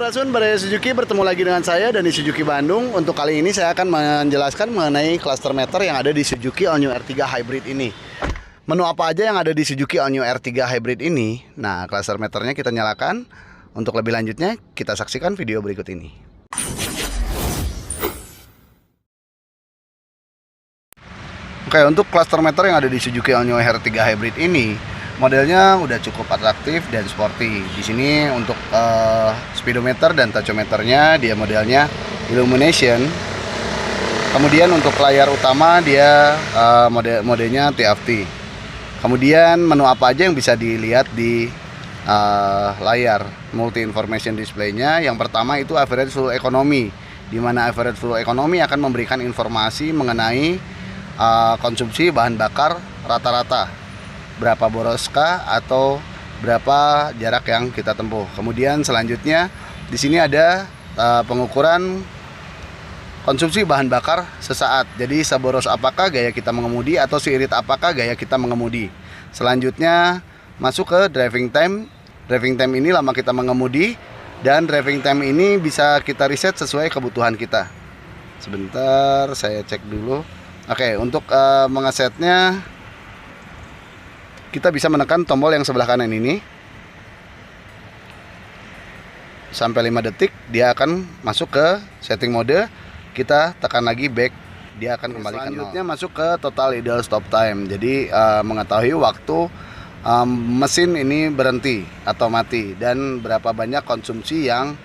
Sampurasun, Baraya Suzuki bertemu lagi dengan saya dan di Suzuki Bandung. Untuk kali ini saya akan menjelaskan mengenai cluster meter yang ada di Suzuki All New R3 Hybrid ini. Menu apa aja yang ada di Suzuki All New R3 Hybrid ini? Nah, cluster meternya kita nyalakan. Untuk lebih lanjutnya, kita saksikan video berikut ini. Oke, untuk cluster meter yang ada di Suzuki All New R3 Hybrid ini, modelnya udah cukup atraktif dan sporty. Di sini untuk speedometer dan tachometernya dia modelnya illumination. Kemudian untuk layar utama dia modenya TFT. Kemudian menu apa aja yang bisa dilihat di layar multi information display-nya. Yang pertama itu average fuel economy, di mana average fuel economy akan memberikan informasi mengenai konsumsi bahan bakar rata-rata, berapa boroskah atau berapa jarak yang kita tempuh. Kemudian selanjutnya di sini ada pengukuran konsumsi bahan bakar sesaat. Jadi seboros apakah gaya kita mengemudi atau seirit apakah gaya kita mengemudi. Selanjutnya masuk ke driving time. Driving time ini lama kita mengemudi, dan driving time ini bisa kita reset sesuai kebutuhan kita. Sebentar saya cek dulu. Oke, untuk mengesetnya kita bisa menekan tombol yang sebelah kanan ini sampai 5 detik, dia akan masuk ke setting mode. Kita tekan lagi back, dia akan kembali ke 0. Selanjutnya masuk ke total ideal stop time. Jadi mengetahui waktu mesin ini berhenti atau mati dan berapa banyak konsumsi yang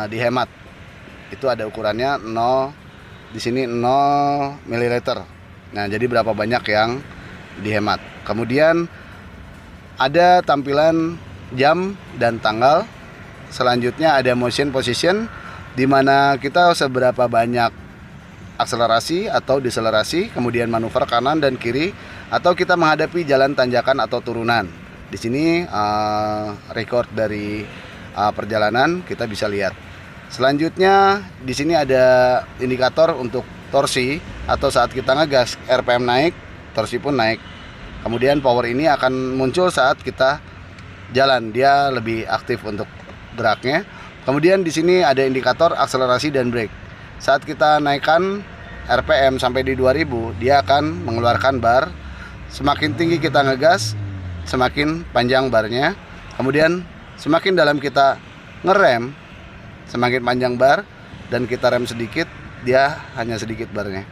dihemat. Itu ada ukurannya 0, di sini 0 ml. Nah, jadi berapa banyak yang dihemat. Kemudian ada tampilan jam dan tanggal. Selanjutnya ada motion position, di mana kita seberapa banyak akselerasi atau deselerasi, kemudian manuver kanan dan kiri, atau kita menghadapi jalan tanjakan atau turunan. Di sini record dari perjalanan kita bisa lihat. Selanjutnya di sini ada indikator untuk torsi, atau saat kita ngegas RPM naik, torsi pun naik. Kemudian power ini akan muncul saat kita jalan, dia lebih aktif untuk geraknya. Kemudian di sini ada indikator akselerasi dan brake. Saat kita naikkan RPM sampai di 2000, dia akan mengeluarkan bar. Semakin tinggi kita ngegas, semakin panjang barnya. Kemudian semakin dalam kita ngerem, semakin panjang bar, dan kita rem sedikit, dia hanya sedikit barnya.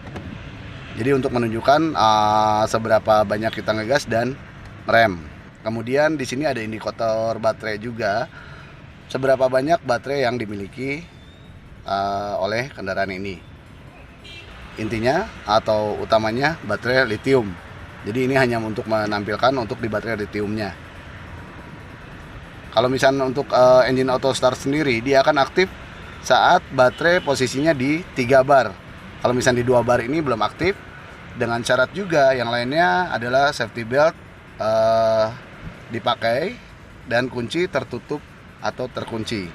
Jadi untuk menunjukkan seberapa banyak kita ngegas dan rem. Kemudian di sini ada indikator baterai juga, seberapa banyak baterai yang dimiliki oleh kendaraan ini. Intinya atau utamanya baterai lithium. Jadi ini hanya untuk menampilkan untuk di baterai lithiumnya. Kalau misalnya untuk engine auto start sendiri, dia akan aktif saat baterai posisinya di 3 bar. Kalau misalnya di 2 bar ini belum aktif, dengan syarat juga yang lainnya adalah safety belt dipakai dan kunci tertutup atau terkunci,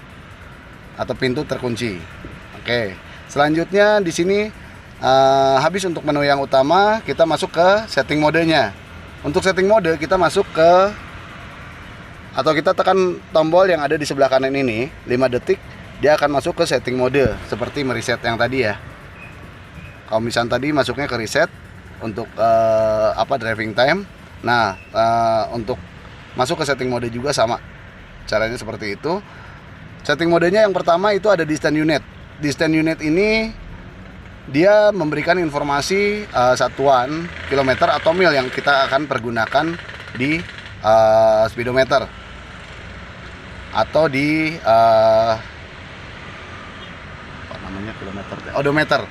atau pintu terkunci. Oke, selanjutnya di sini habis untuk menu yang utama, kita masuk ke setting modenya. Untuk setting mode kita masuk ke, atau kita tekan tombol yang ada di sebelah kanan ini 5 detik, dia akan masuk ke setting mode seperti mereset yang tadi ya. Kalau misalnya tadi masuknya ke reset untuk driving time. Nah, untuk masuk ke setting mode juga sama. Caranya seperti itu. Setting modenya yang pertama itu ada distance unit. Distance unit ini dia memberikan informasi satuan kilometer atau mil yang kita akan pergunakan di speedometer atau di odometer.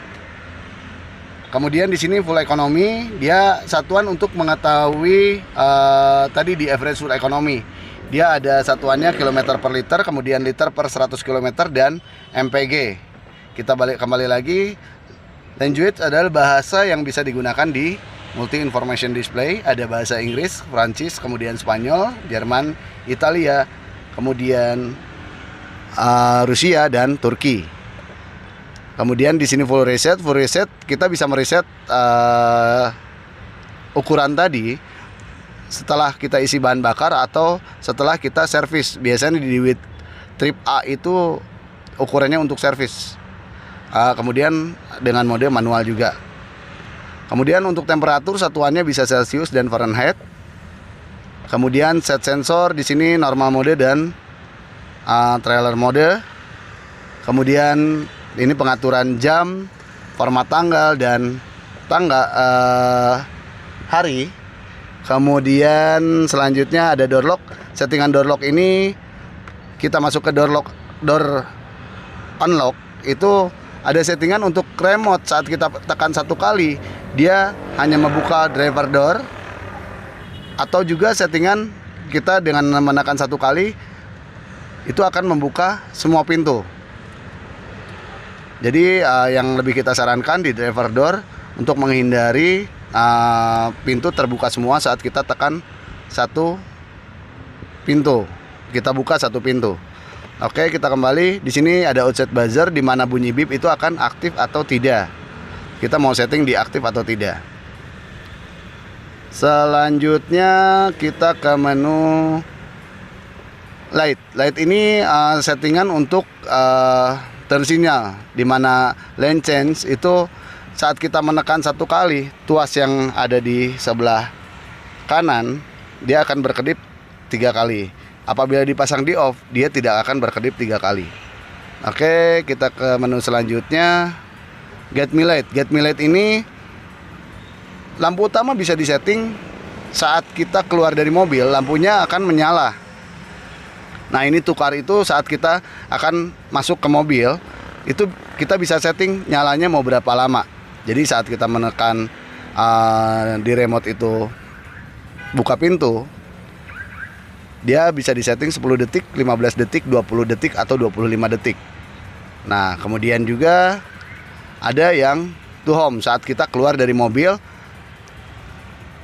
Kemudian di sini full economy, dia satuan untuk mengetahui tadi di average full economy. Dia ada satuannya kilometer per liter, kemudian liter per 100 km, dan MPG. Kita kembali lagi. Language adalah bahasa yang bisa digunakan di multi information display. Ada bahasa Inggris, Prancis, kemudian Spanyol, Jerman, Italia, kemudian Rusia dan Turki. Kemudian di sini full reset kita bisa mereset ukuran tadi setelah kita isi bahan bakar atau setelah kita servis. Biasanya di trip A itu ukurannya untuk servis. Kemudian dengan mode manual juga. Kemudian untuk temperatur satuannya bisa Celsius dan Fahrenheit. Kemudian set sensor di sini normal mode dan trailer mode. Kemudian ini pengaturan jam, format tanggal dan hari. Kemudian selanjutnya ada door lock. Settingan door lock ini kita masuk ke door unlock itu ada settingan untuk remote. Saat kita tekan satu kali dia hanya membuka driver door, atau juga settingan kita dengan menekan satu kali itu akan membuka semua pintu. Jadi yang lebih kita sarankan di driver door untuk menghindari pintu terbuka semua saat kita tekan satu pintu. Kita buka satu pintu. Oke, kita kembali. Di sini ada outset buzzer di mana bunyi beep itu akan aktif atau tidak. Kita mau setting di aktif atau tidak. Selanjutnya kita ke menu light. Light ini settingan untuk turn signal, di mana lane change itu saat kita menekan satu kali, tuas yang ada di sebelah kanan dia akan berkedip 3 kali. Apabila dipasang di off, dia tidak akan berkedip 3 kali. Oke, kita ke menu selanjutnya. Get me light. Get me light ini lampu utama bisa disetting saat kita keluar dari mobil, lampunya akan menyala. Nah, ini tukar itu saat kita akan masuk ke mobil, itu kita bisa setting nyalanya mau berapa lama. Jadi saat kita menekan di remote itu buka pintu, dia bisa disetting 10 detik, 15 detik, 20 detik, atau 25 detik. Nah, kemudian juga ada yang to home. Saat kita keluar dari mobil,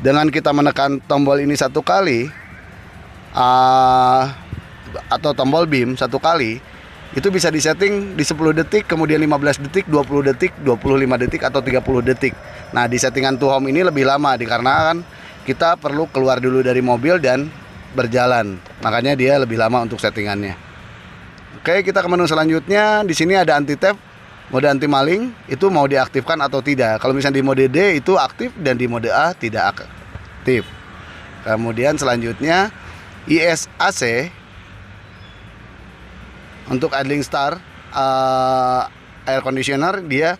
dengan kita menekan tombol ini satu kali, atau tombol beam satu kali, itu bisa disetting di 10 detik, kemudian 15 detik, 20 detik, 25 detik, atau 30 detik. Nah, di settingan to home ini lebih lama dikarenakan kita perlu keluar dulu dari mobil dan berjalan, makanya dia lebih lama untuk settingannya. Oke, kita ke menu selanjutnya. Di sini ada anti theft, mode anti maling, itu mau diaktifkan atau tidak. Kalau misalnya di mode D itu aktif dan di mode A tidak aktif. Kemudian selanjutnya ISAC untuk idling start air conditioner, dia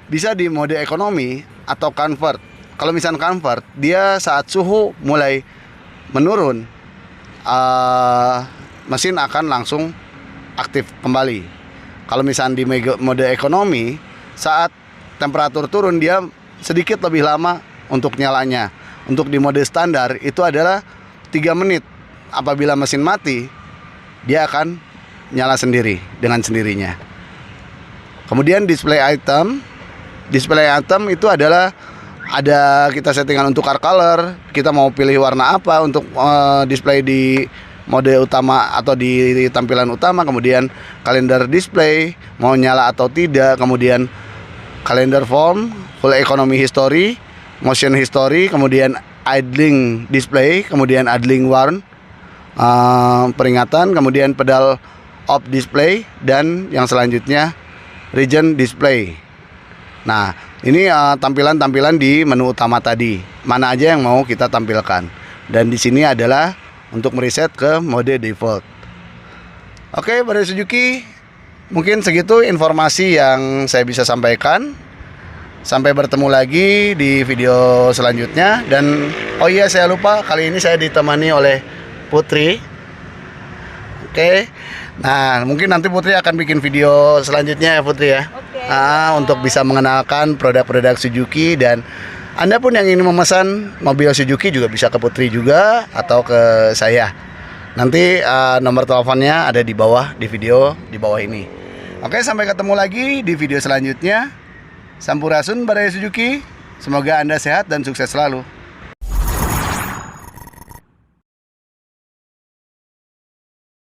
bisa di mode ekonomi atau convert. Kalau misalnya convert, dia saat suhu mulai menurun, mesin akan langsung aktif kembali. Kalau misalnya di mode ekonomi, saat temperatur turun dia sedikit lebih lama untuk nyalanya. Untuk di mode standar itu adalah 3 menit. Apabila mesin mati, dia akan nyala sendiri dengan sendirinya. Kemudian display item. Display item itu adalah ada kita settingan untuk car color, kita mau pilih warna apa untuk display di mode utama atau di tampilan utama. Kemudian kalender display mau nyala atau tidak. Kemudian kalender form, full economy history, motion history, kemudian idling display, kemudian idling warn, peringatan, kemudian pedal off display, dan yang selanjutnya region display. Nah, ini tampilan-tampilan di menu utama tadi. Mana aja yang mau kita tampilkan. Dan di sini adalah untuk mereset ke mode default. Oke, Badai Suzuki, mungkin segitu informasi yang saya bisa sampaikan. Sampai bertemu lagi di video selanjutnya. Dan oh iya, saya lupa, kali ini saya ditemani oleh Putri. Oke. Nah, mungkin nanti Putri akan bikin video selanjutnya ya, Putri ya. Untuk bisa mengenalkan produk-produk Suzuki. Dan Anda pun yang ingin memesan mobil Suzuki juga bisa ke Putri juga atau ke saya. Nanti nomor teleponnya ada di bawah, di video di bawah ini. Oke, sampai ketemu lagi di video selanjutnya. Sampurasun Badai Suzuki. Semoga Anda sehat dan sukses selalu.